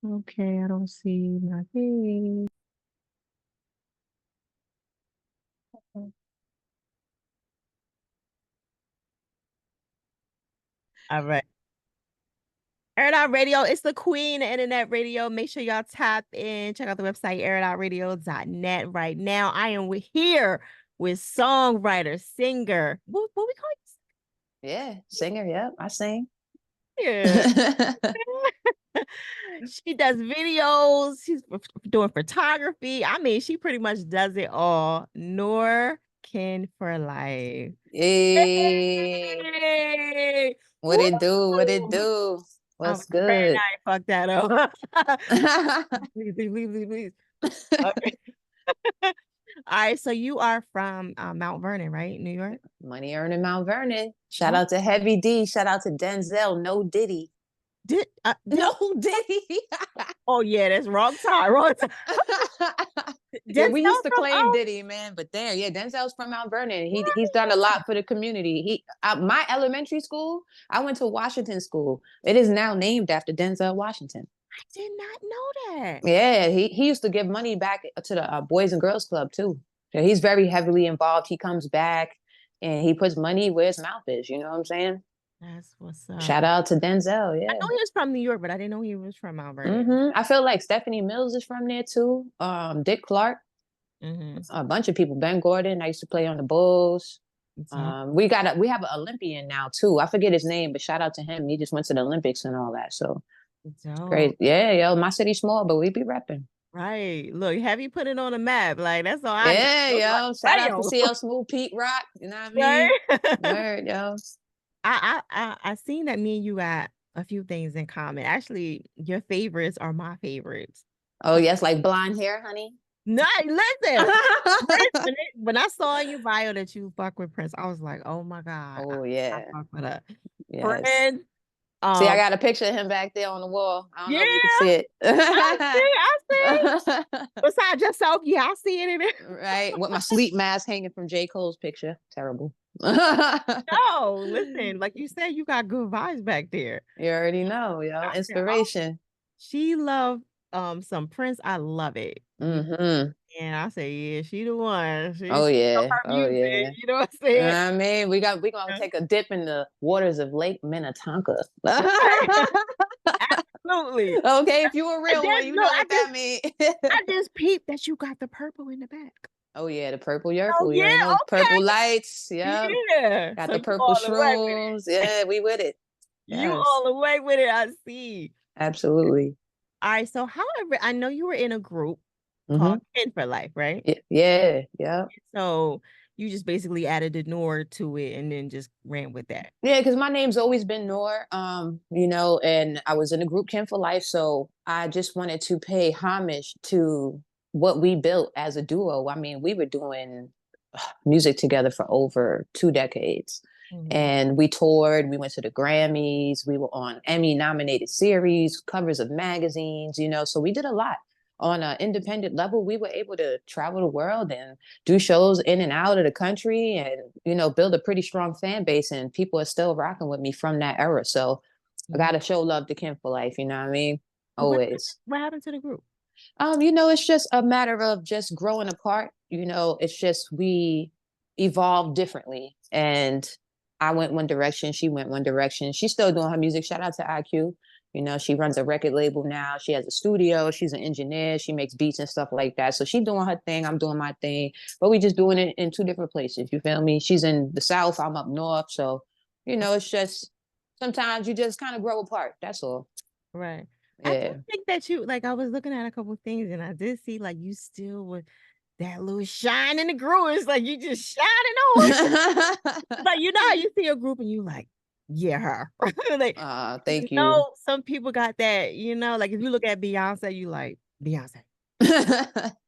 Okay, I don't see my page. All right. Airitoutradio, it's the queen of internet radio. Make sure y'all tap in. Check out the website, airitoutradio.net. Right now, I am here with songwriter, singer. What we call Yeah, singer. Yep, I sing. you? Yeah. She does videos. She's doing photography. I mean, she pretty much does it all. Noor KIN4LIFE. Hey, Hey! what Woo! it do? What it do? I What's was afraid good? I fucked that up. Please, please, please, please, please. Okay. All right, so you are from Mount Vernon, right? New York? Money earning Mount Vernon. Shout Oh, out to Heavy D. Shout out to Denzel. No Diddy. did No Diddy. oh yeah, that's wrong time, wrong time. Yeah, we Denzel used to from claim Diddy, man, but there, yeah, Denzel's from Mount Vernon. He's done a lot for the community. My elementary school, I went to Washington School. It is now named after Denzel Washington. I did not know that. Yeah, he used to give money back to the Boys and Girls Club too. So he's very heavily involved. He comes back and he puts money where his mouth is. You know what I'm saying? That's what's up. Shout out to Denzel. I Yeah. know he was from New York, but I didn't know he was from Mount Vernon. I feel like Stephanie Mills is from there too. Dick Clark, a bunch of people. Ben Gordon. I used to play on the Bulls. We have an Olympian now too. I forget his name, but shout out to him. He just went to the Olympics and all that. So Dope. great. Yeah, yo, my city's small, but we be repping. Right. Look, have you put it on the map? Like that's all I know. Yeah, yo. Shout out to Damn. CL Smooth, Pete Rock. You know what I mean? Right? Word, yo. I seen that me and you got a few things in common. Actually, your favorites are my favorites. Oh, yes, like blonde hair, honey. No, listen. When I saw in your bio that you fuck with Prince, I was like, oh my God. Oh, I yeah. fuck with her. Yes. Prince. See, I got a picture of him back there on the wall. I don't Yeah, know if you can see it. I see. Besides yourself, yeah, I see it in it. Right. With my sleep mask hanging from J. Cole's picture. Terrible. No, listen, like you said, you got good vibes back there. You already know, yo. I said, oh, Inspiration. she loved some Prince. I love it. Mm-hmm. And I say, yeah, she the one. She Oh know yeah. her Oh music. yeah. You know what I'm saying? I mean, we're gonna take a dip in the waters of Lake Minnetonka. Absolutely. Okay, if you a And real then one, you look, know what that means. I just peeped that you got the purple in the back. Oh yeah, the purple Oh yerple. You yeah, already know purple okay. lights. Yeah. Yeah. Got So the you purple all the way with shrooms. it. Yeah, we with it. You Yes. all the way with it, I see. Absolutely. All right. So however, I know you were in a group called KIN4LIFE, right? Yeah. Yeah. So you just basically added the Noor to it and then just ran with that. Yeah, because my name's always been Noor, and I was in the group KIN4LIFE, so I just wanted to pay homage to what we built as a duo. I mean, we were doing music together for over 2 decades. And we toured, we went to the Grammys, we were on Emmy nominated series, covers of magazines, so we did a lot. On an independent level, we were able to travel the world and do shows in and out of the country and, build a pretty strong fan base. And people are still rocking with me from that era. So I got to show love to KIN4LIFE, you know what I mean? Always. What happened to the group? It's just a matter of just growing apart. It's just we evolved differently. And I went one direction, she went one direction. She's still doing her music. Shout out to IQ. She runs a record label now. She has a studio. She's an engineer. She makes beats and stuff like that. So she's doing her thing. I'm doing my thing. But we just doing it in two different places. You feel me? She's in the South. I'm up North. So, it's just sometimes you just kind of grow apart. That's all. Right. Yeah. I do think that you, like, I was looking at a couple of things and I did see, like, you still with that little shine in the groove. It's like you just shining on. Like, how you see a group and you like, yeah, her. Like, thank you. Some people got that, like if you look at Beyonce, you like Beyonce.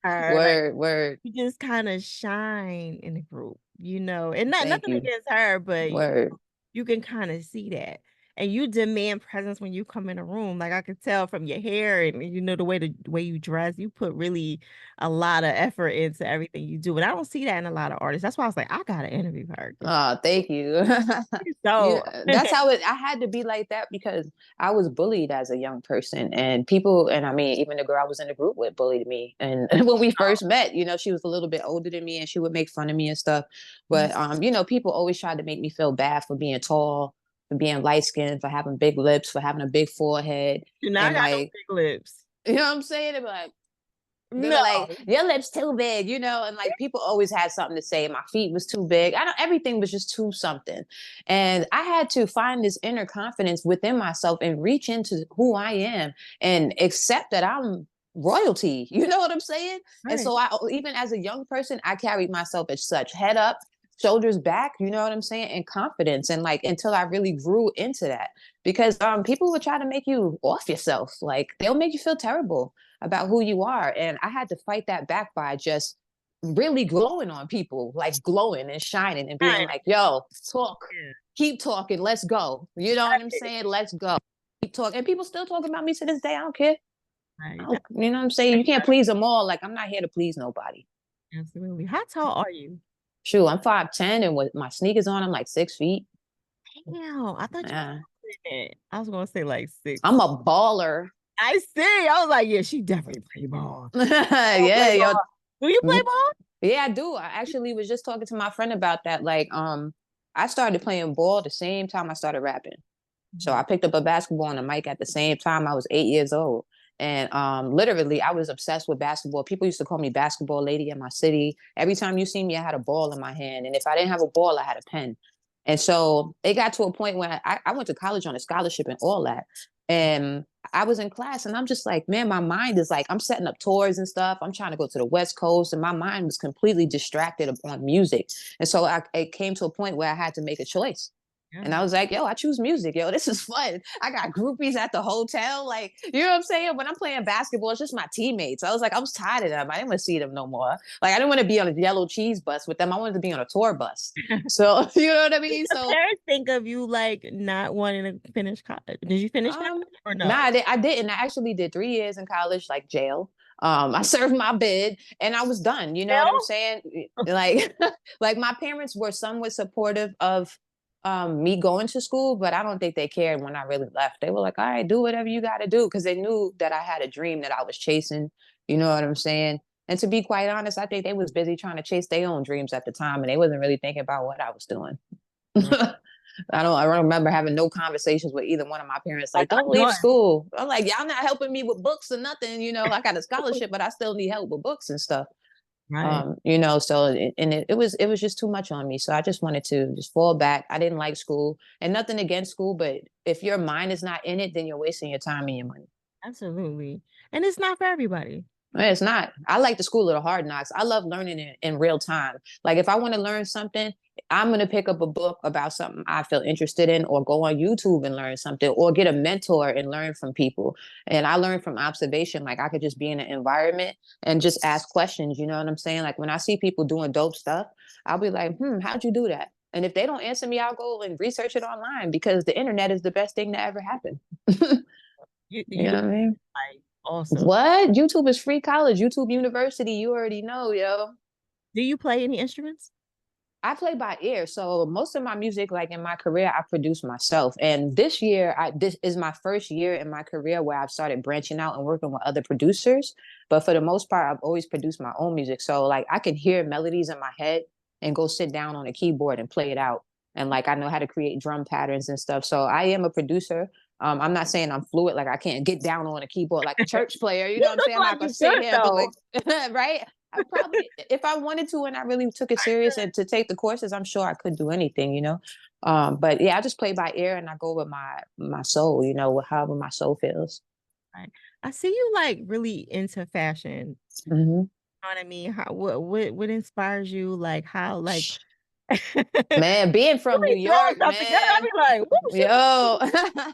Word. You just kind of shine in the group, and nothing you. against her, but Word. you can kind of see that. and you demand presence when you come in a room. Like I could tell from your hair and the way you dress, you put really a lot of effort into everything you do. And I don't see that in a lot of artists. That's why I was like, I gotta interview her. Oh, thank you. So That's how I had to be like that because I was bullied as a young person, and people, and I mean, even the girl I was in the group with bullied me. And when we first met, she was a little bit older than me, and she would make fun of me and stuff. But people always tried to make me feel bad for being tall, for being light skinned, for having big lips, for having a big forehead, do not and got no like, big lips. you know what I'm saying? They're like, No. your lips too big, and like people always had something to say. My feet was too big. Everything was just too something. And I had to find this inner confidence within myself and reach into who I am and accept that I'm royalty. You know what I'm saying? Right. And so even as a young person, I carried myself as such, head up, shoulders back, you know what I'm saying? And confidence. And like, until I really grew into that, because people would try to make you off yourself. Like they'll make you feel terrible about who you are. And I had to fight that back by just really glowing on people, like glowing and shining and being like, yo, talk, keep talking, let's go. You know what I'm saying? Let's go. Keep talking. And people still talk about me to this day. I don't care. Right. You know what I'm saying? You can't please them all. Like, I'm not here to please nobody. Absolutely. How tall are you? Shoot, I'm 5'10", and with my sneakers on, I'm like 6 feet. Damn, I thought you were I was gonna say like 6. I'm a baller. I see. I was like, yeah, she definitely play ball. Yeah, yo. Do you play ball? Yeah, I do. I actually was just talking to my friend about that. Like, I started playing ball the same time I started rapping. So I picked up a basketball and a mic at the same time. I was 8 years old. And literally, I was obsessed with basketball. People used to call me basketball lady in my city. Every time you see me, I had a ball in my hand. And if I didn't have a ball, I had a pen. And so it got to a point where I went to college on a scholarship and all that. And I was in class and I'm just like, man, my mind is like, I'm setting up tours and stuff. I'm trying to go to the West Coast and my mind was completely distracted on music. And so it came to a point where I had to make a choice. And I was like, yo, I choose music. Yo, this is fun. I got groupies at the hotel. Like, you know what I'm saying? When I'm playing basketball, it's just my teammates. I was like, I was tired of them. I didn't want to see them no more. Like, I didn't want to be on a yellow cheese bus with them. I wanted to be on a tour bus. So, you know what I mean? So parents think of you like not wanting to finish college. Did you finish that or no? Nah, I didn't. I actually did 3 years in college, like jail. I served my bid and I was done. You know what I'm saying? Like, like my parents were somewhat supportive of me going to school, but I don't think they cared when I really left. They were like, all right, do whatever you got to do, because they knew that I had a dream that I was chasing. You know what I'm saying? And to be quite honest, I think they was busy trying to chase their own dreams at the time, and they wasn't really thinking about what I was doing. I don't remember having no conversations with either one of my parents. Like, don't leave school. I'm like, y'all not helping me with books or nothing. You know, I got a scholarship, but I still need help with books and stuff. Right. You know, so it was just too much on me. So I just wanted to just fall back. I didn't like school, and nothing against school, but if your mind is not in it, then you're wasting your time and your money. Absolutely. And it's not for everybody. It's not. I like the school of the hard knocks. I love learning it in real time. Like if I want to learn something, I'm going to pick up a book about something I feel interested in, or go on YouTube and learn something, or get a mentor and learn from people. And I learn from observation. Like I could just be in an environment and just ask questions. You know what I'm saying? Like when I see people doing dope stuff, I'll be like, how'd you do that? And if they don't answer me, I'll go and research it online, because the internet is the best thing that ever happened. You know what I mean? Also, what? YouTube is free college. YouTube University. You already know, yo. Do you play any instruments? I play by ear. So most of my music, like in my career, I produce myself. And this year, this is my first year in my career where I've started branching out and working with other producers. But for the most part, I've always produced my own music. So like I can hear melodies in my head and go sit down on a keyboard and play it out. And like I know how to create drum patterns and stuff. So I am a producer. I'm not saying I'm fluid, like I can't get down on a keyboard like a church player. You know what I'm saying? I'm not gonna sit here, but like, right? I probably, if I wanted to and I really took it serious and to take the courses, I'm sure I could do anything, you know. But yeah, I just play by ear and I go with my soul, you know, however my soul feels. Right. I see you like really into fashion. Mm-hmm. You know what I mean? How what inspires you? Like how like man, being from New York, man. I be like, yo,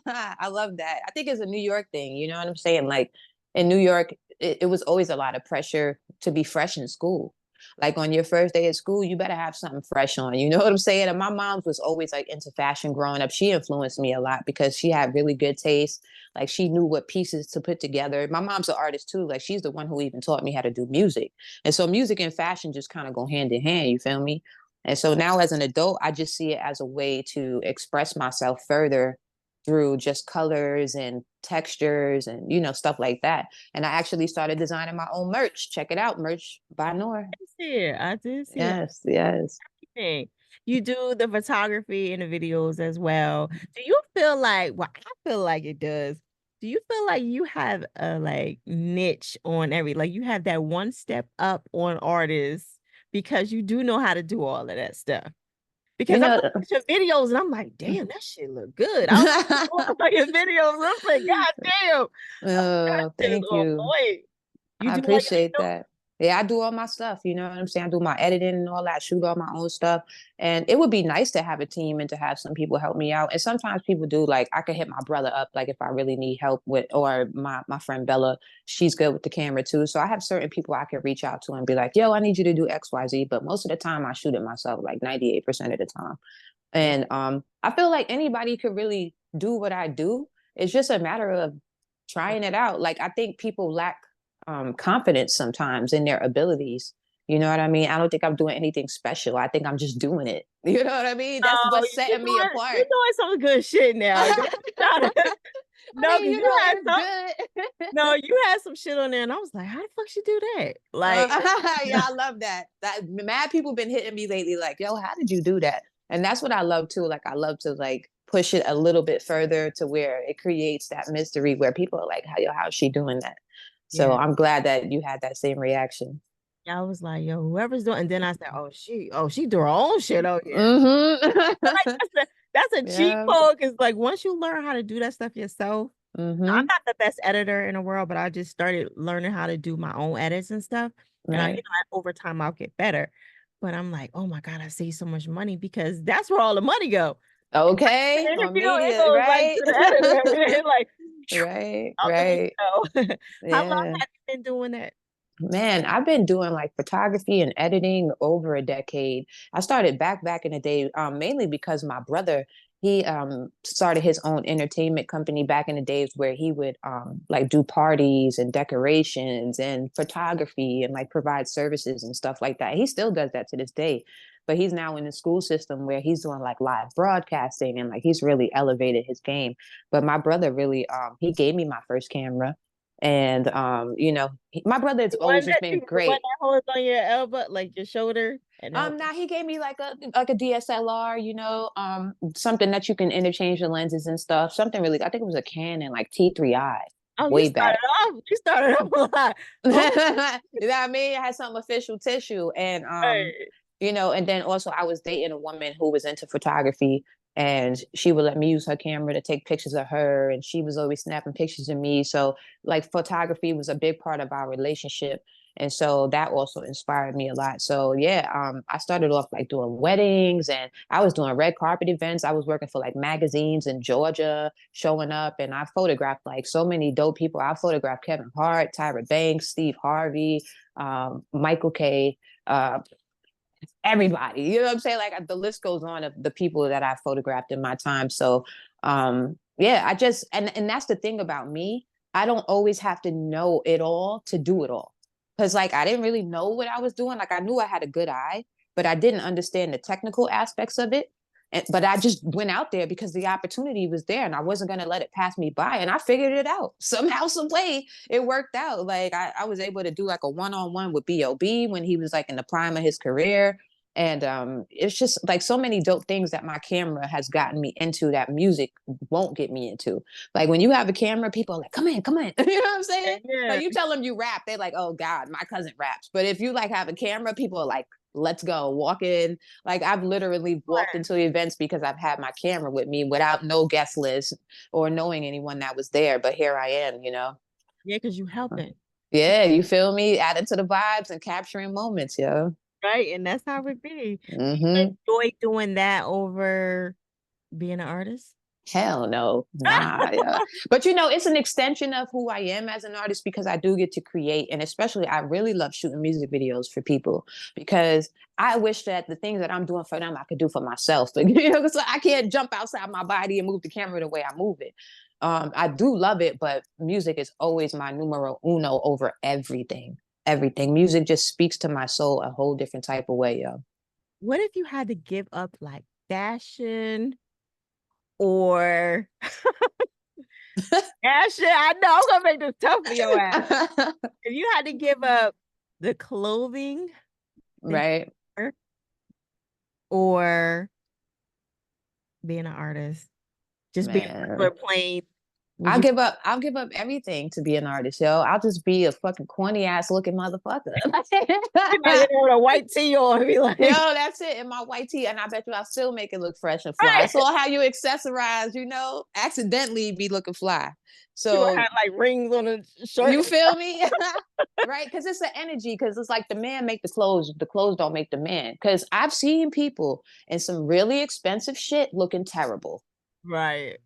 I love that. I think it's a New York thing. You know what I'm saying? Like in New York, it was always a lot of pressure to be fresh in school. Like on your first day at school, you better have something fresh on. You know what I'm saying? And my mom was always like into fashion growing up. She influenced me a lot because she had really good taste. Like she knew what pieces to put together. My mom's an artist too. Like she's the one who even taught me how to do music. And so music and fashion just kind of go hand in hand. You feel me? And so now as an adult, I just see it as a way to express myself further through just colors and textures and, you know, stuff like that. And I actually started designing my own merch. Check it out, merch by Noor. I did see that. Yes, yes. You do the photography and the videos as well. Do you feel like, well, I feel like it does. Do you feel like you have a like niche on like you have that one step up on artists because you do know how to do all of that stuff? You Because I'm know, looking at your videos and I'm like, damn, that shit look good. I was looking at your videos and I'm like, God damn, that oh, shit is thank on you. point. You I do all your appreciate videos? that. Yeah, I do all my stuff. You know what I'm saying? I do my editing and all that, shoot all my own stuff. And it would be nice to have a team and to have some people help me out. And sometimes people do, like, I could hit my brother up, like, if I really need help with, or my friend Bella, she's good with the camera too. So I have certain people I can reach out to and be like, yo, I need you to do XYZ. But most of the time I shoot it myself, like 98% of the time. Yeah. And I feel like anybody could really do what I do. It's just a matter of trying it out. Like I think people lack confidence sometimes in their abilities. You know what I mean? I don't think I'm doing anything special. I think I'm just doing it. You know what I mean? That's Oh, what's setting me you're apart. doing some good shit now. I No, mean, because you you know, had it's some. good. No, you had some shit on there, and I was like, "How the fuck she do that?" Like, Yeah, I love that. That mad people been hitting me lately, like, yo, how did you do that? And that's what I love too. Like, I love to like push it a little bit further to where it creates that mystery where people are like, how's she doing that? So yeah, I'm glad that you had that same reaction. I was like, "Yo, whoever's doing," and then I said, she do her own shit out here." Like Mm-hmm. that's a cheat Yeah. code because like once you learn how to do that stuff yourself, I'm Mm-hmm. not the best editor in the world, but I just started learning how to do my own edits and stuff. And Right. over time I'll get better. But I'm like, oh my God, I save so much money because that's where all the money go. The Okay. On interview, it media, goes like right? to the editor. Like Right. out the Right. window. How long Yeah. have you been doing that? Man, I've been doing like photography and editing over a decade. I started back in the day, mainly because my brother, he started his own entertainment company back in the days where he would like do parties and decorations and photography and like provide services and stuff like that. He still does that to this day, but he's now in the school system where he's doing like live broadcasting and like he's really elevated his game. But my brother really, he gave me my first camera. And you know, my brother has always just been The one great. that holds on your elbow, like your shoulder, and Now he gave me like a DSLR, you know, something that you can interchange the lenses and stuff. Something really, I think it was a Canon like T3i oh, way back. you started off a lot. You know Oh, what I mean? I had some official tissue. And hey. you know, and then also I was dating a woman who was into photography and she would let me use her camera to take pictures of her and she was always snapping pictures of me. So like photography was a big part of our relationship. And so that also inspired me a lot. So yeah, I started off like doing weddings and I was doing red carpet events. I was working for like magazines in Georgia, showing up, and I photographed like so many dope people. I photographed Kevin Hart, Tyra Banks, Steve Harvey, Michael K. Everybody, you know what I'm saying? Like the list goes on of the people that I photographed in my time. So yeah, I just and that's the thing about me. I don't always have to know it all to do it all. Cause like I didn't really know what I was doing. Like I knew I had a good eye, but I didn't understand the technical aspects of it. But I just went out there because the opportunity was there and I wasn't going to let it pass me by. And I figured it out somehow, some way it worked out. Like I was able to do like a one-on-one with B.O.B. when he was like in the prime of his career. And it's just like so many dope things that my camera has gotten me into that music won't get me into. Like when you have a camera, people are like, come in, come in. You know what I'm saying? Yeah. Like you tell them you rap, they're like, oh God, my cousin raps. But if you like have a camera, people are like, let's go, walk in. Like I've literally walked into events because I've had my camera with me without no guest list or knowing anyone that was there. But here I am, you know? Yeah, because you helping. Yeah, you feel me? Adding to the vibes and capturing moments, yo. Right. And that's how it be. Do you Mm-hmm. enjoy doing that over being an artist? Hell no, nah. Yeah. But you know, it's an extension of who I am as an artist because I do get to create, and especially I really love shooting music videos for people because I wish that the things that I'm doing for them I could do for myself. Like, you know, so I can't jump outside my body and move the camera the way I move it. I do love it, but music is always my numero uno over everything. Everything. Music just speaks to my soul a whole different type of way, yo. What if you had to give up like fashion or fashion? I know I'm gonna make this tough for your ass. If you had to give up the clothing that you Right. wear or being an artist, just being Man. regular plain, would you? I'll give up everything to be an artist, yo. I'll just be a fucking corny ass looking motherfucker. You know, you know, with a white tee on and be like, Yo, that's it. In my white tee, and I bet you I'll still make it look fresh and fly. right. It's all how you accessorize, you know, accidentally be looking fly. You gonna So have like rings on a shirt. you feel me? Right? Because it's the energy, because it's like the man make the clothes don't make the man. Because I've seen people in some really expensive shit looking terrible. Right.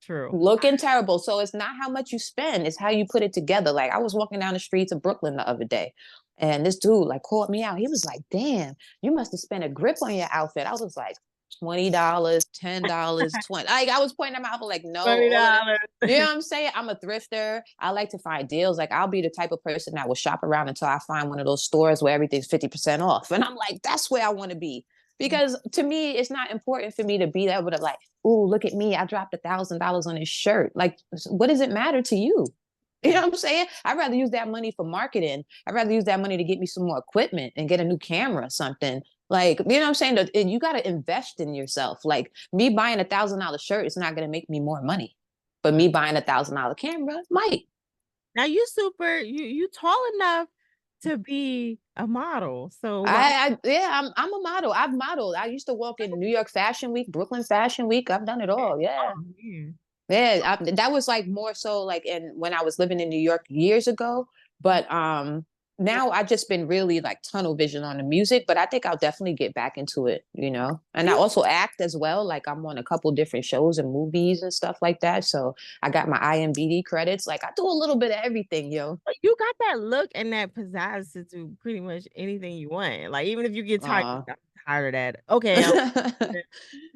True. Looking terrible. So it's not how much you spend, it's how you put it together. Like I was walking down the streets of Brooklyn the other day, and this dude like called me out. He was like, damn, you must have spent a grip on your outfit. I was like, $20, $10, 20. Like I was pointing them out, like, no, all of that. $20. You know what I'm saying? I'm a thrifter. I like to find deals. Like I'll be the type of person that will shop around until I find one of those stores where everything's 50% off. And I'm like, that's where I want to be. Because to me, it's not important for me to be able to like, oh, look at me. I dropped $1,000 on this shirt. Like, what does it matter to you? You know what I'm saying? I'd rather use that money for marketing. I'd rather use that money to get me some more equipment and get a new camera or something. Like, you know what I'm saying? And you got to invest in yourself. Like me buying $1,000 shirt is not going to make me more money, but me buying $1,000 camera might. Now you tall enough to be a model. So why? I'm a model. I've modeled. I used to walk in New York Fashion Week, Brooklyn Fashion Week. I've done it all. Yeah. Oh, man. Yeah, that was like more so like in when I was living in New York years ago. But now I've just been really like tunnel vision on the music, but I think I'll definitely get back into it, you know. And I also act as well. Like I'm on a couple different shows and movies and stuff like that. So I got my IMDb credits. Like I do a little bit of everything, yo. You got that look and that pizzazz to do pretty much anything you want. Like even if you get tired, Uh, I'm tired of that. Okay, you have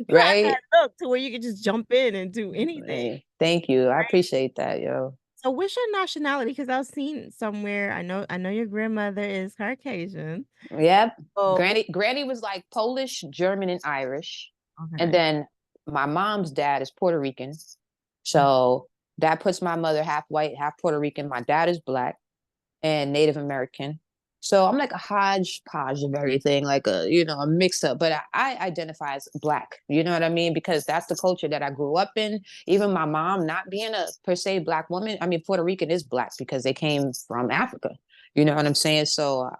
right. that look to where you can just jump in and do anything. Hey, thank you. I Right? appreciate that, yo. So what's your nationality? Because I've seen somewhere, I know your grandmother is Caucasian. Yep. Oh, Granny was like Polish, German, and Irish. And okay. then my mom's dad is Puerto Rican. So that puts my mother half white, half Puerto Rican. My dad is black and Native American. So I'm like a hodgepodge of everything, like a mix up. But I identify as black. You know what I mean? Because that's the culture that I grew up in. Even my mom, not being a per se black woman. I mean, Puerto Rican is black because they came from Africa. You know what I'm saying? So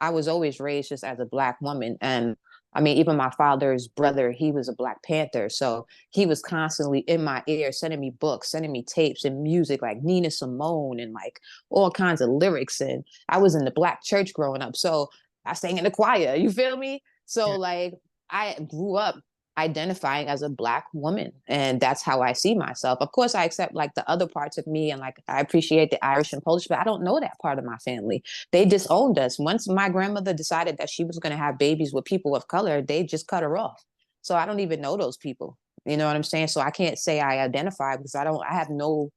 I was always raised just as a black woman. And I mean, even my father's brother, he was a Black Panther. So he was constantly in my ear, sending me books, sending me tapes and music like Nina Simone and like all kinds of lyrics. And I was in the black church growing up. So I sang in the choir, you feel me? So Yeah. like I grew up identifying as a black woman, and that's how I see myself. Of course I accept like the other parts of me, and like I appreciate the Irish and Polish, but I don't know that part of my family. They disowned us. Once my grandmother decided that she was going to have babies with people of color, they just cut her off. So I don't even know those people, you know what I'm saying? So I can't say I identify because I have no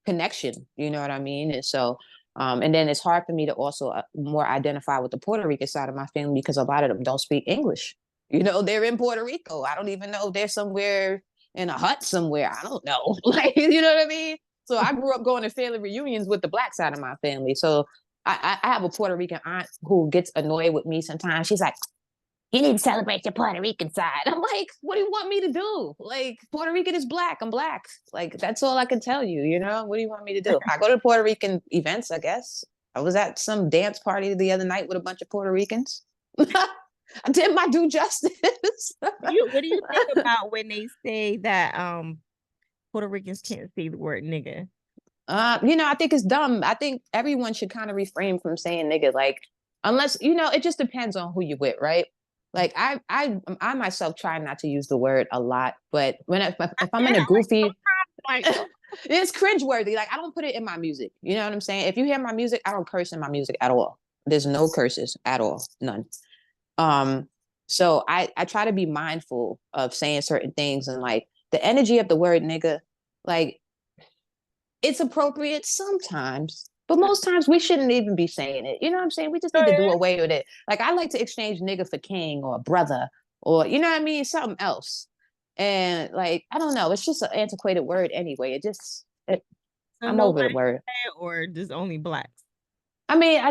connection, you know what I mean? And so and then it's hard for me to also more identify with the Puerto Rican side of my family because a lot of them don't speak English. You know, they're in Puerto Rico. I don't even know if they're somewhere in a hut somewhere. I don't know. Like, you know what I mean? So I grew up going to family reunions with the black side of my family. So I have a Puerto Rican aunt who gets annoyed with me sometimes. She's like, you need to celebrate your Puerto Rican side. I'm like, what do you want me to do? Like, Puerto Rican is black. I'm black. Like, that's all I can tell you, you know? What do you want me to do? I go to Puerto Rican events, I guess. I was at some dance party the other night with a bunch of Puerto Ricans. I did my due justice. What do you think about when they say that Puerto Ricans can't say the word nigga? I think it's dumb. I think everyone should kind of refrain from saying nigga, like, unless, it just depends on who you with, right? Like I myself try not to use the word a lot, but if I'm in Yeah, a goofy, like it's cringeworthy. Like I don't put it in my music. You know what I'm saying? If you hear my music, I don't curse in my music at all. There's no curses at all, none. Um, so I try to be mindful of saying certain things, and like the energy of the word nigga, like it's appropriate sometimes, but most times we shouldn't even be saying it. You know what I'm saying? We just need to do away with it. Like I like to exchange nigga for king or brother, or you know what I mean, something else. And like I don't know, it's just an antiquated word anyway. so I'm over the nobody word. or just only blacks. I mean,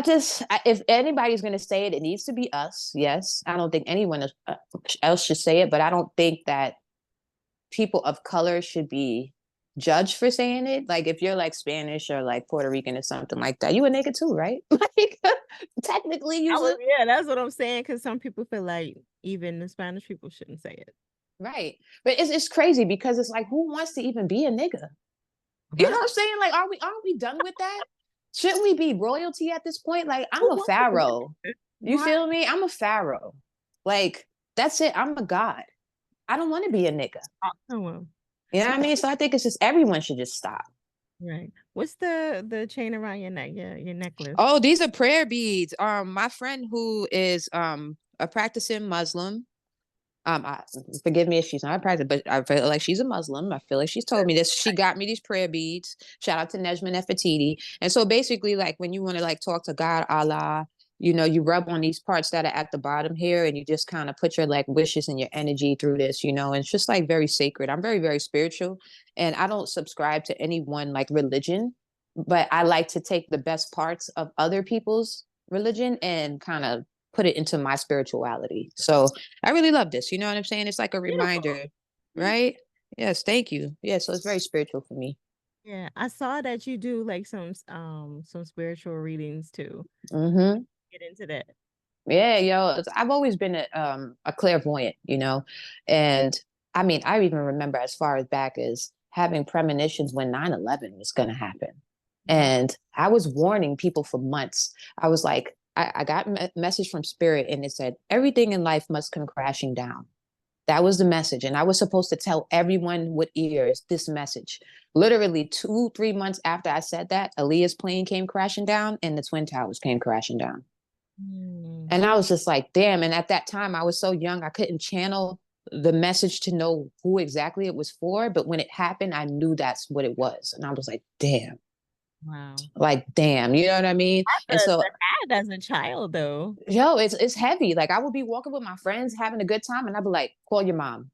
if anybody's going to say it, it needs to be us. Yes. I don't think anyone else should say it, but I don't think that people of color should be judged for saying it. Like if you're like Spanish or like Puerto Rican or something like that, you a nigga too, right? Like technically Yeah, that's what I'm saying. Because some people feel like even the Spanish people shouldn't say it. right. But it's crazy because it's like, who wants to even be a nigga? You know what I'm saying? Like, aren't we done with that? Shouldn't we be royalty at this point? Like, I'm a pharaoh. You Why? feel me? I'm a pharaoh. Like, that's it. I'm a god. I don't want to be a nigga. Oh, well. You know what I mean? So I think it's just everyone should just stop. Right. What's the chain around your neck? Your necklace. Oh, these are prayer beads. My friend who is a practicing Muslim. I, forgive me if she's not a practice, but I feel like she's a Muslim. I feel like she's told me this. She got me these prayer beads. Shout out to Nejma Nefertiti. And so basically, like when you want to like talk to God, Allah, you know, you rub on these parts that are at the bottom here, and you just kind of put your like wishes and your energy through this, you know, and it's just like very sacred. I'm very, very spiritual, and I don't subscribe to any one like religion, but I like to take the best parts of other people's religion and kind of put it into my spirituality. So I really love this. You know what I'm saying? It's like a Beautiful. reminder, Beautiful. right? Yes, thank you. Yeah, so it's very spiritual for me. Yeah, I saw that you do like some spiritual readings too. Mm-hmm. Get into that. Yeah, yo, I've always been a clairvoyant, you know, and I mean, I even remember as far as back as having premonitions when 9/11 was going to happen. Wow. And I was warning people for months. I was like, I got a message from spirit and it said, everything in life must come crashing down. That was the message. And I was supposed to tell everyone with ears this message. Literally 2, 3 months after I said that, Aaliyah's plane came crashing down and the Twin Towers came crashing down. Mm. And I was just like, damn. And at that time, I was so young, I couldn't channel the message to know who exactly it was for. But when it happened, I knew that's what it was. And I was like, damn, Wow. like, damn, you know what I mean? And so, To have as a child though. yo, it's heavy. Like, I would be walking with my friends having a good time, and I'd be like, call your mom.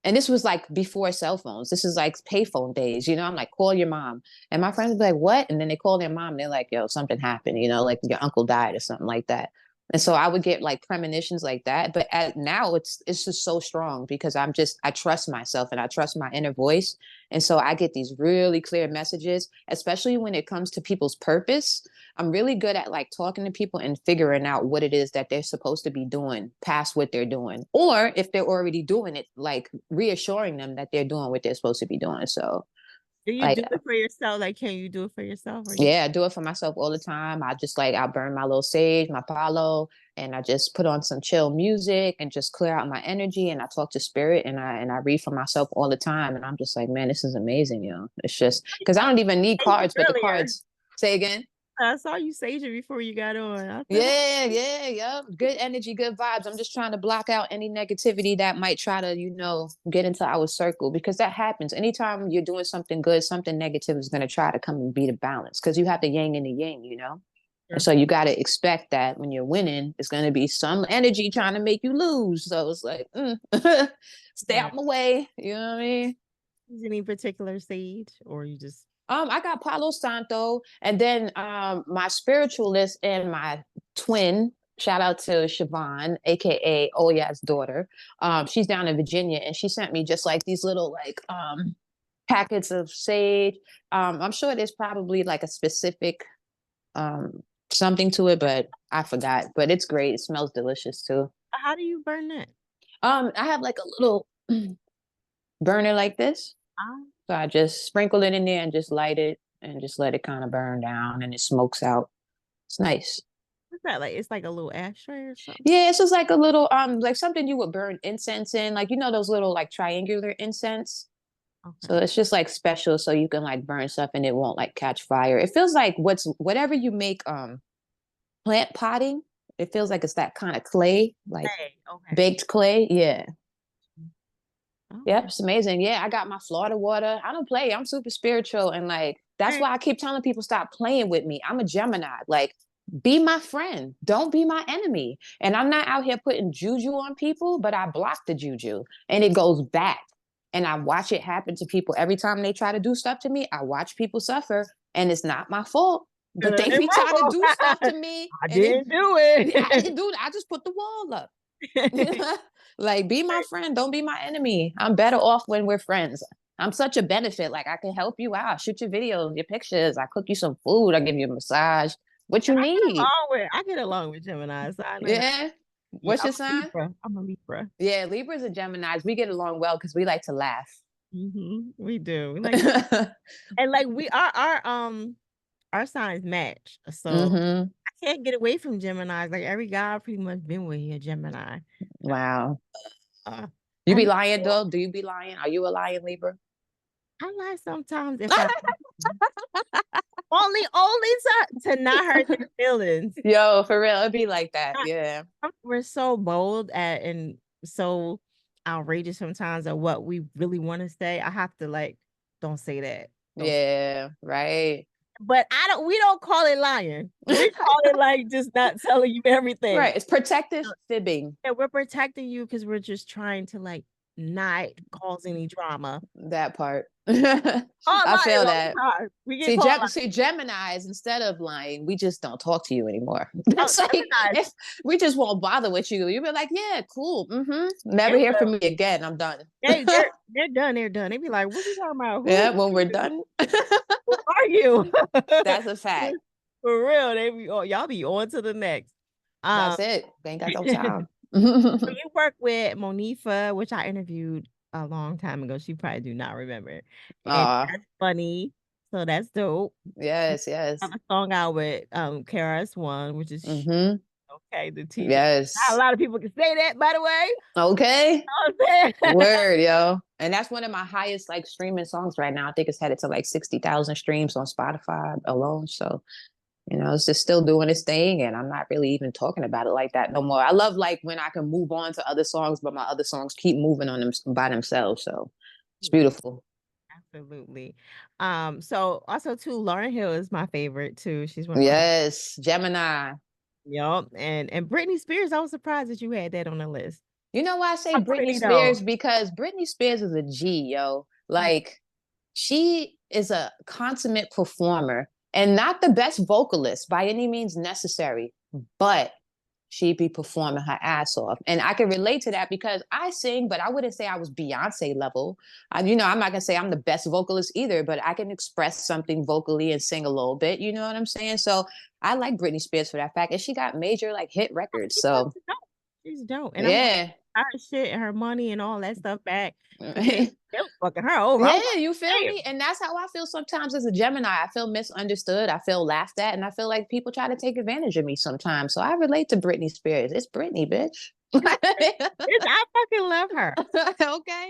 And this was like before cell phones. This is like payphone days, you know. I'm like, call your mom. And my friends would be like, what? And then they call their mom. They're like, yo, something happened, you know, like your uncle died or something like that. And so I would get like premonitions like that. But now it's just so strong because I trust myself and I trust my inner voice. And so I get these really clear messages, especially when it comes to people's purpose. I'm really good at like talking to people and figuring out what it is that they're supposed to be doing past what they're doing. Or if they're already doing it, like reassuring them that they're doing what they're supposed to be doing. So Do you like do it for yourself? Like, can you do it for yourself or you? yeah, I do it for myself all the time. I just like I burn my little sage, my palo, and I just put on some chill music and just clear out my energy. And I talk to spirit and I read for myself all the time. And I'm just like, man, this is amazing, yo. It's just because I don't even need cards, but the Earlier. cards. Say again. I saw you saging before you got on. I said, Yeah. Good energy, good vibes. I'm just trying to block out any negativity that might try to, you know, get into our circle because that happens. Anytime you're doing something good, something negative is going to try to come and be the balance because you have the yang and the yang, you know? And sure. so you got to expect that when you're winning, it's going to be some energy trying to make you lose. So it's like, stay Right. out my way. You know what I mean? Is any particular sage or you just I got Palo Santo, and then my spiritualist and my twin. Shout out to Siobhan, aka Oya's daughter. She's down in Virginia, and she sent me just like these little like packets of sage. I'm sure there's probably like a specific um something to it, but I forgot. But it's great. It smells delicious too. how do you burn that? I have like a little burner like this. Ah, So I just sprinkle it in there and just light it and just let it kind of burn down and it smokes out. It's nice. What's that like? It's like a little ashtray or something. Yeah, it's just like a little like something you would burn incense in, like those little like triangular incense. So Okay. it's just like special so you can like burn stuff and it won't like catch fire. It feels like whatever you make plant potting, it feels like it's that kind of clay, like Hey, okay. baked clay. Yeah. Yep, Okay. it's amazing. Yeah, I got my Florida water. I don't play. I'm super spiritual and like that's Hey, why I keep telling people stop playing with me. I'm a Gemini. Like be my friend. Don't be my enemy. And I'm not out here putting juju on people, but I block the juju and it goes back. And I watch it happen to people every time they try to do stuff to me. I watch people suffer and it's not my fault. But they ain't be my trying to fault. do stuff to me I and didn't do I it. didn't do that. I just put the wall up. Like, be my friend. Don't be my enemy. I'm better off when we're friends. I'm such a benefit. Like, I can help you out. Shoot your videos, your pictures. I cook you some food. I give you a massage. What you need? I get along with Gemini. So I know that. Yeah. Yeah, What's I'm your a sign? Libra. I'm a Libra. Yeah, Libras and Geminis, we get along well because we like to laugh. We do. We like to, and like we are our signs match. So Hmm. I can't get away from Gemini. Like every guy I've pretty much been with here, Gemini. Wow. Uh, You I be mean, lying though? Do you be lying? Are you a lying Libra? I lie sometimes if I only to not hurt their feelings. Yo, for real, it'd be like that. Yeah. We're so bold at and so outrageous sometimes at what we really want to say. I have to like, don't say that. Don't. Yeah, right. But we don't call it lying. We call it like just not telling you everything. Right. It's protective fibbing. Yeah, we're protecting you because we're just trying to like not cause any drama. That part. All I lying feel all that. the time. We get called See, Geminis, instead of lying, we just don't talk to you anymore. like, That's oh, like Gemini. if we just won't bother with you. You'll be like, yeah, cool. Never They hear from will. me again. I'm done. They're done. They're done. They be like, "What you talking about? Yeah, Who? when we're done. Who are you?" That's a fact. For real, they be y'all be on to the next. That's it. They ain't got no time. So you work with Monifa, which I interviewed a long time ago. She probably do not remember, and that's funny. So that's dope. Yes, yes. I'm a song out with KRS One, which is okay. The teacher. Not a Yes. lot of people can say that, by the way. Okay. You know what I'm saying? Word, yo. And that's one of my highest like streaming songs right now. I think it's headed to like 60,000 streams on Spotify alone. So, it's just still doing its thing. And I'm not really even talking about it like that no more. I love like when I can move on to other songs, but my other songs keep moving on them by themselves. So it's beautiful. Absolutely. So also too, Lauryn Hill is my favorite too. She's one of my Yes, Gemini. Yep. And Britney Spears, I was surprised that you had that on the list. You know why I say I'm Britney pretty though. Spears? Because Britney Spears is a G, yo. Like, she is a consummate performer and not the best vocalist by any means necessary, but she be performing her ass off. And I can relate to that because I sing, but I wouldn't say I was Beyonce level. I'm not going to say I'm the best vocalist either, but I can express something vocally and sing a little bit. You know what I'm saying? So I like Britney Spears for that fact. And she got major like hit records. So She's dope. And I'm yeah. her shit and her money and all that stuff back. Fucking her over. Yeah, you feel me? And that's how I feel sometimes as a Gemini. I feel misunderstood. I feel laughed at. And I feel like people try to take advantage of me sometimes. So I relate to Britney Spears. It's Britney, bitch. I fucking love her. Okay.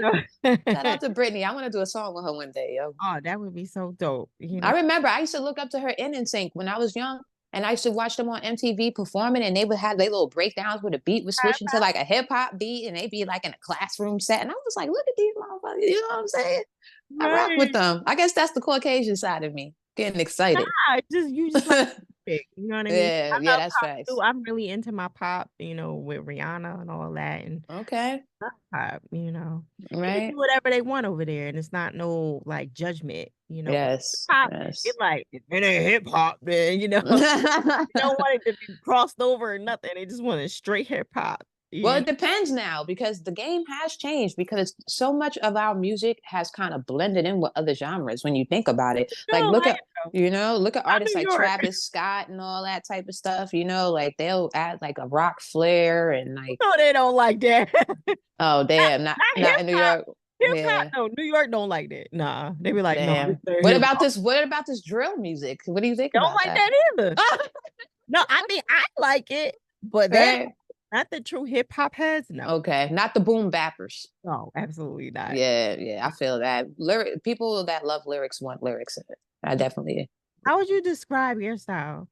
Shout out to Britney. I want to do a song with her one day, yo. Oh, that would be so dope. I remember I used to look up to her in sync when I was young. And I used to watch them on MTV performing, and they would have their little breakdowns where the beat was switching to like a hip hop beat, and they'd be like in a classroom set. And I was like, look at these motherfuckers, you know what I'm saying? I rock with them. I guess that's the Caucasian side of me, getting excited. You just like you know what I mean? Yeah, that's facts. Too. I'm really into my pop, with Rihanna and all that. And okay. Pop, right? Do whatever they want over there, and it's not no like judgment, Yes, pop, yes. It's like if it ain't hip hop, then they don't want it to be crossed over or nothing. They just want a straight hip hop. Well, it depends now because the game has changed because so much of our music has kind of blended in with other genres when you think about it. Like look at artists like Travis Scott and all that type of stuff, like they'll add like a rock flair and like no, they don't like that. Oh damn, not in New York. Yeah. No, New York don't like that. Nah. They be like, damn. No. What about this drill music? What do you think don't about like that either. No, I mean I like it, but they're not the true hip hop heads. No. Okay, not the boom bappers. No, absolutely not. Yeah, I feel that. People that love lyrics want lyrics in it. I definitely. How would you describe your style?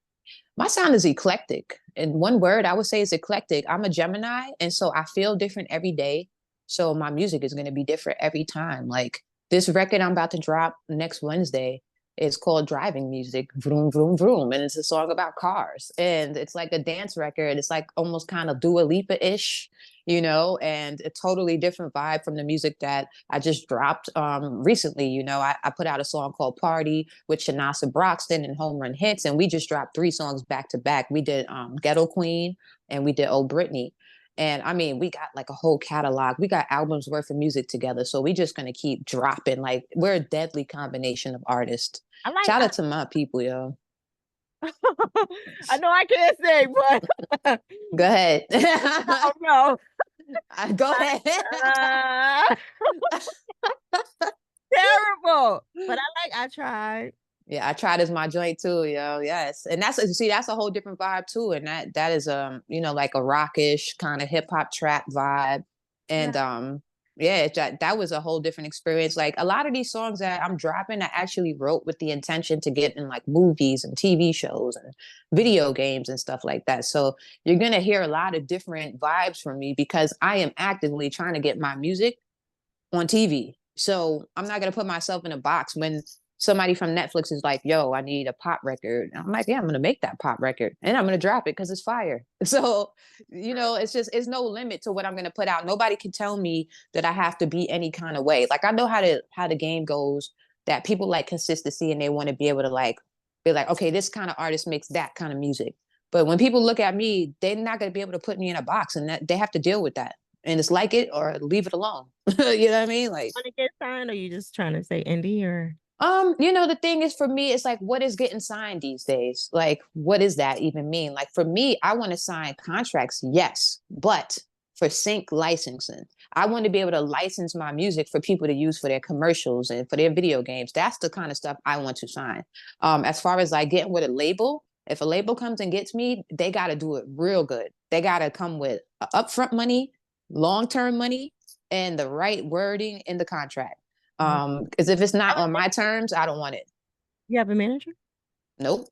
My sound is eclectic. In one word, I would say it's eclectic. I'm a Gemini, and so I feel different every day. So my music is going to be different every time. Like this record I'm about to drop next Wednesday is called Driving Music, Vroom, Vroom, Vroom. And it's a song about cars. And it's like a dance record. It's like almost kind of Dua Lipa-ish, and a totally different vibe from the music that I just dropped recently. I put out a song called Party with Shanasa Broxton and Home Run Hits, and we just dropped 3 songs back to back. We did Ghetto Queen and we did Oh Britney. And I mean, we got like a whole catalog. We got albums worth of music together. So we just gonna keep dropping. Like we're a deadly combination of artists. I like Shout out to my people, yo. I know I can't say, but Go ahead. oh no. Go ahead. Terrible. But I tried. Yeah, I tried as my joint too, yo. Yes. And that's a whole different vibe too. And that is like a rockish kind of hip hop trap vibe. And that was a whole different experience. Like a lot of these songs that I'm dropping, I actually wrote with the intention to get in like movies and TV shows and video games and stuff like that. So you're gonna hear a lot of different vibes from me because I am actively trying to get my music on TV. So I'm not gonna put myself in a box when somebody from Netflix is like, yo, I need a pop record. And I'm like, yeah, I'm going to make that pop record and I'm going to drop it because it's fire. So, it's no limit to what I'm going to put out. Nobody can tell me that I have to be any kind of way. Like, I know how the game goes, that people like consistency and they want to be able to like, be like, okay, this kind of artist makes that kind of music. But when people look at me, they're not going to be able to put me in a box and that they have to deal with that. And it's like it or leave it alone. You know what I mean? Like, want to get signed or you just trying to say indie or? The thing is for me, it's like, what is getting signed these days? Like, what does that even mean? Like for me, I want to sign contracts, yes, but for sync licensing. I want to be able to license my music for people to use for their commercials and for their video games. That's the kind of stuff I want to sign. As far as like getting with a label, if a label comes and gets me, they got to do it real good. They got to come with upfront money, long-term money, and the right wording in the contract. Because if it's not on my terms, I don't want it. You have a manager? Nope.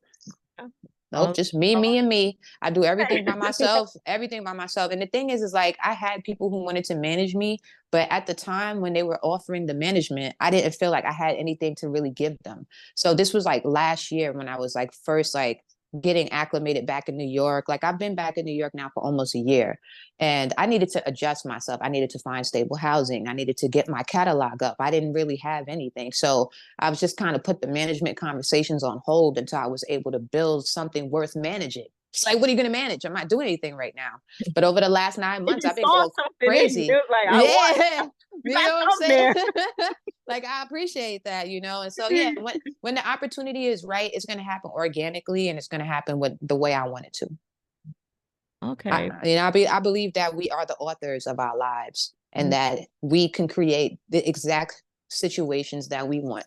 Nope, just me, and me. I do everything by myself, everything by myself. And the thing is like, I had people who wanted to manage me, but at the time when they were offering the management, I didn't feel like I had anything to really give them. So this was like last year when I was like first like getting acclimated back in New York. Like I've been back in New York now for almost a year and I needed to adjust myself. I needed to find stable housing. I needed to get my catalog up. I didn't really have anything. So I was just kind of put the management conversations on hold until I was able to build something worth managing. It's like, what are you going to manage? I'm not doing anything right now. But over the last 9 months, I've been going crazy. Like, yeah. You know what I'm saying? Like, I appreciate that, And so, yeah, when the opportunity is right, it's going to happen organically and it's going to happen with the way I want it to. Okay. I believe that we are the authors of our lives and that we can create the exact situations that we want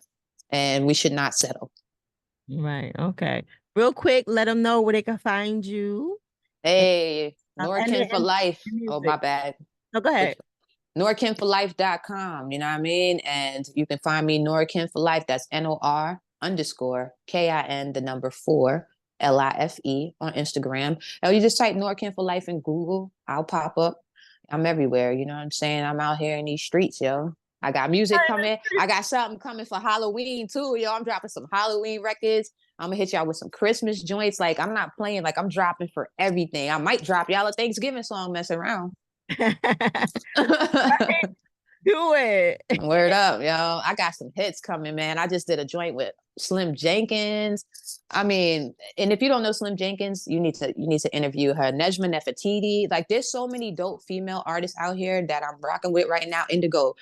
and we should not settle. Right. Okay. Real quick, let them know where they can find you. Hey, KIN4LIFE. Oh, my bad. No, go ahead. KIN4LIFE.com, you know what I mean? And you can find me KIN4LIFE. That's NOR_KIN 4LIFE on Instagram. Or you just type KIN4LIFE in Google. I'll pop up. I'm everywhere. You know what I'm saying? I'm out here in these streets, yo. I got music coming. I got something coming for Halloween too, yo. I'm dropping some Halloween records. I'm gonna hit y'all with some Christmas joints. Like I'm not playing. Like I'm dropping for everything. I might drop y'all a Thanksgiving song, mess around. Do it. Word up, yo. I got some hits coming, man. I just did a joint with Slim Jenkins. I mean, and if you don't know Slim Jenkins, you need to interview her. Nejma Nefertiti. Like there's so many dope female artists out here that I'm rocking with right now. Indigo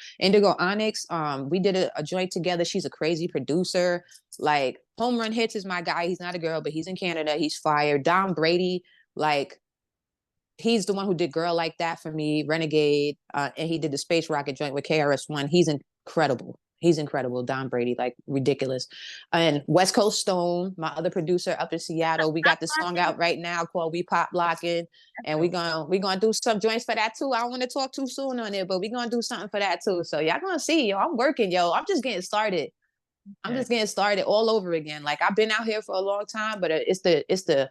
Onyx. We did a joint together. She's a crazy producer. Like Home Run Hits is my guy. He's not a girl, but he's in Canada. He's fire. Don Brady, like he's the one who did Girl Like That for me, Renegade, and he did the Space Rocket joint with KRS-One. He's incredible. He's incredible. Don Brady, like ridiculous. And West Coast Stone, my other producer up in Seattle, we got the song out right now called We Pop Lockin'. And we're gonna do some joints for that too. I don't want to talk too soon on it, but we're gonna do something for that too. So y'all gonna see, yo, I'm working, yo. I'm just getting started. I'm just getting started all over again. Like I've been out here for a long time, but it's the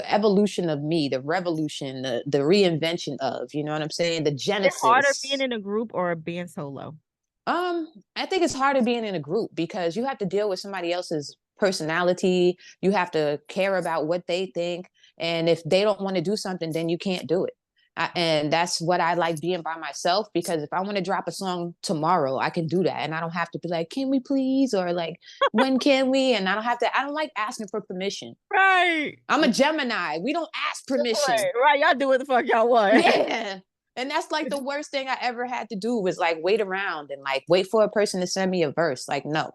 evolution of me, the revolution, the reinvention of, you know what I'm saying? The Is it harder being genesis. in a group or being solo? I think it's harder being in a group because you have to deal with somebody else's personality. You have to care about what they think. And if they don't want to do something, then you can't do it. And that's what I like being by myself, because if I want to drop a song tomorrow, I can do that. And I don't have to be like, can we please? Or like, when can we? And I don't like asking for permission. Right. I'm a Gemini. We don't ask permission. Right. Y'all do what the fuck y'all want. Yeah. And that's like the worst thing I ever had to do was like wait around and like wait for a person to send me a verse. Like, no,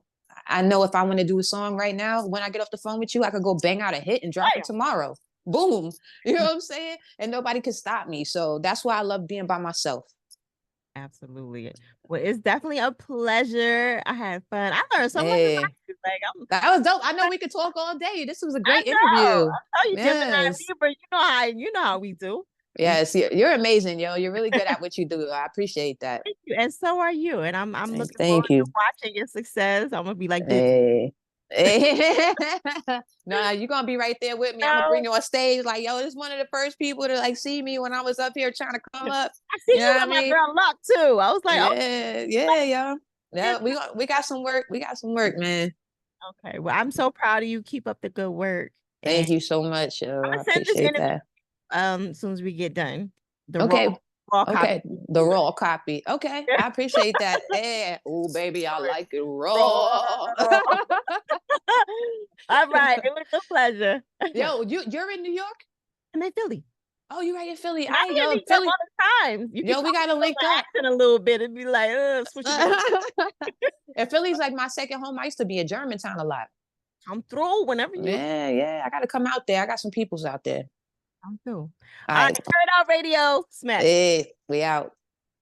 I know if I want to do a song right now, when I get off the phone with you, I could go bang out a hit and drop it tomorrow. Boom. You know what I'm saying? And nobody can stop me. So that's why I love being by myself. Absolutely. Well, it's definitely a pleasure. I had fun. I learned so much about you. Like, that was dope. I know we could talk all day. This was a great interview. I know you Gemini Libra. You know how we do. Yes, you're amazing, yo. You're really good at what you do. I appreciate that. Thank you. And so are you. And I'm looking Thank forward you. to watching your success. I'm gonna be like this. Hey. No, you're gonna be right there with me. I'm gonna bring you on stage, like, yo, this is one of the first people to like see me when I was up here trying to come up. I see you with my girl Luck too. I was like, yo. Yeah, we got some work. We got some work, man. Okay. Well, I'm so proud of you. Keep up the good work. Thank you so much. I'm gonna send this interview as soon as we get done. Okay. Raw copy. The raw copy. Okay. I appreciate that. Yeah. Oh, baby, I like it raw. All right. It was a pleasure. Yo, you're in New York? I'm in Philly. Oh, you're right in Philly. I hear you Philly all the time. We gotta link up in a little bit and be like, switch And Philly's like my second home. I used to be in Germantown a lot. Come through whenever you. Yeah. I gotta come out there. I got some peoples out there. Come through. All right. Airitoutradio. Smash. Hey, we out.